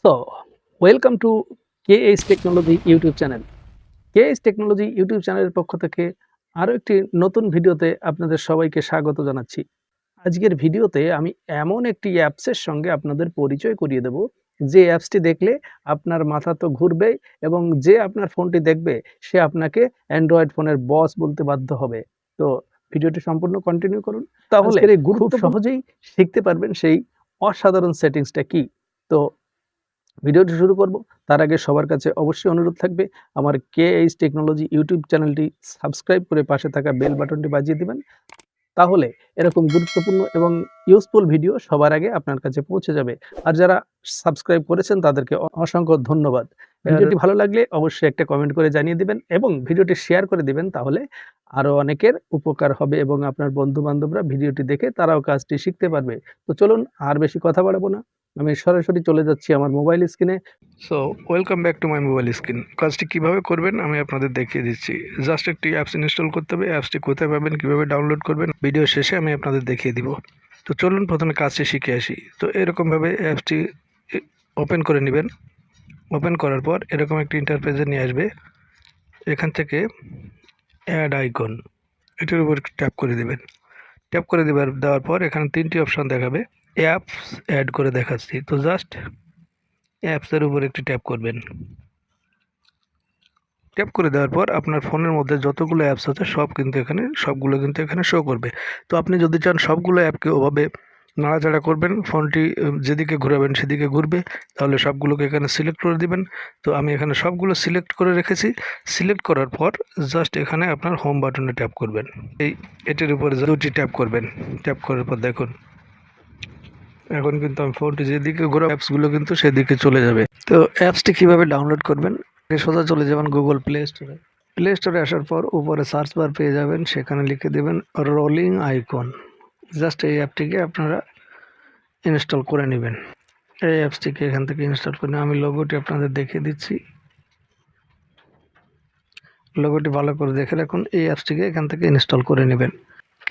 So, welcome to KH technology YouTube channel. KH technology YouTube চ্যানেলের পক্ষ থেকে আরো একটি নতুন ভিডিওতে আপনাদের সবাইকে স্বাগত জানাচ্ছি। আজকের ভিডিওতে আমি এমন একটি অ্যাপসের সঙ্গে আপনাদের পরিচয় করিয়ে দেব, যে অ্যাপসটি দেখলে আপনার মাথা তো ঘুরবেই এবং যে আপনার ফোনটি দেখবে সে আপনাকে অ্যান্ড্রয়েড ফোনের বস বলতে বাধ্য হবে। তো ভিডিওটি সম্পূর্ণ কন্টিনিউ করুন। তাহলে খুব সহজেই শিখতে পারবেন সেই অসাধারণ সেটিংসটা কি। তো ভিডিওটি শুরু করব তার আগে সবার কাছে অবশ্যই অনুরোধ থাকবে আমার KH টেকনোলজি ইউটিউব চ্যানেলটি সাবস্ক্রাইব করে পাশে থাকা বেল বাটনটি বাজিয়ে দিবেন। তাহলে এরকম গুরুত্বপূর্ণ এবং ইউজফুল ভিডিও সবার আগে আপনার কাছে পৌঁছে যাবে। আর যারা সাবস্ক্রাইব করেছেন তাদেরকে অসংখ্য ধন্যবাদ। ভিডিওটি ভালো লাগলে অবশ্যই একটা কমেন্ট করে জানিয়ে দিবেন এবং ভিডিওটি শেয়ার করে দিবেন, তাহলে আরও অনেকের উপকার হবে এবং আপনার বন্ধু-বান্ধবরা ভিডিওটি দেখে তারাও কাজটি শিখতে পারবে। তো চলুন আর বেশি কথা বাড়াবো না, আমি সরাসরি চলে যাচ্ছি আমার মোবাইল স্ক্রিনে। So welcome back to my mobile screen. কাজটি কিভাবে করবেন আমি আপনাদের দেখিয়ে দিচ্ছি। জাস্ট একটি অ্যাপস ইনস্টল করতে হবে। অ্যাপসটি কোথায় পাবেন, কিভাবে ডাউনলোড করবেন, ভিডিও শেষে আমি আপনাদের দেখিয়ে দিব। তো চলুন প্রথমে কাজটি শিখে আসি। তো এরকমভাবে অ্যাপসটি ওপেন করে নেবেন। ওপেন করার পর এরকম একটি ইন্টারফেসে নিয়ে আসবে। এখান থেকে অ্যাড আইকন, এটার উপর ট্যাপ করে দেবেন। ট্যাপ করে দেওয়ার পর এখানে তিনটি অপশান দেখাবে। অ্যাপস অ্যাড করে দেখাচ্ছি। তো জাস্ট অ্যাপসের উপর একটি ট্যাপ করবেন। ট্যাপ করে দেওয়ার পর আপনার ফোনের মধ্যে যতগুলো অ্যাপস আছে সবগুলো কিন্তু এখানে শো করবে। তো আপনি যদি চান সবগুলো অ্যাপকে ওভাবে নাড়াচাড়া করবেন, ফোনটি যেদিকে ঘোরাবেন সেদিকে ঘুরবে, তাহলে সবগুলোকে এখানে সিলেক্ট করে দিবেন। তো আমি এখানে সবগুলো সিলেক্ট করে রেখেছি। সিলেক্ট করার পর জাস্ট এখানে আপনার হোম বাটনে ট্যাপ করবেন। এটির উপরে দুটি ট্যাপ করবেন। ট্যাপ করার পর দেখুন এখন কিন্তু আমি ফোনটি যেদিকে ঘোরা অ্যাপসগুলো কিন্তু সেদিকে চলে যাবে। তো অ্যাপসটি কীভাবে ডাউনলোড করবেন, সোজা চলে যাবেন গুগল প্লে স্টোরে। প্লে স্টোরে আসার পর উপরে সার্চ বার পেয়ে যাবেন, সেখানে লিখে দেবেন রোলিং আইকন। জাস্ট এই অ্যাপটিকে আপনারা ইনস্টল করে নেবেন। এই অ্যাপসটিকে এখান থেকে ইনস্টল করে আমি লোগোটি আপনাদের দেখিয়ে দিচ্ছি। লোগোটি ভালো করে দেখে রাখুন। এই অ্যাপসটিকে এখান থেকে ইনস্টল করে নেবেন।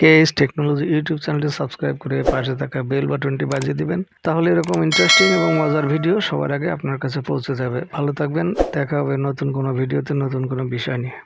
KH টেকনোলজি ইউটিউব চ্যানেলটি সাবস্ক্রাইব করে পাশে থাকা বেল বাটনটি বাজিয়ে দিবেন, তাহলে এরকম ইন্টারেস্টিং এবং মজার ভিডিও সবার আগে আপনার কাছে পৌঁছে যাবে। ভালো থাকবেন, দেখা হবে নতুন কোনো ভিডিওতে নতুন কোনো বিষয় নিয়ে।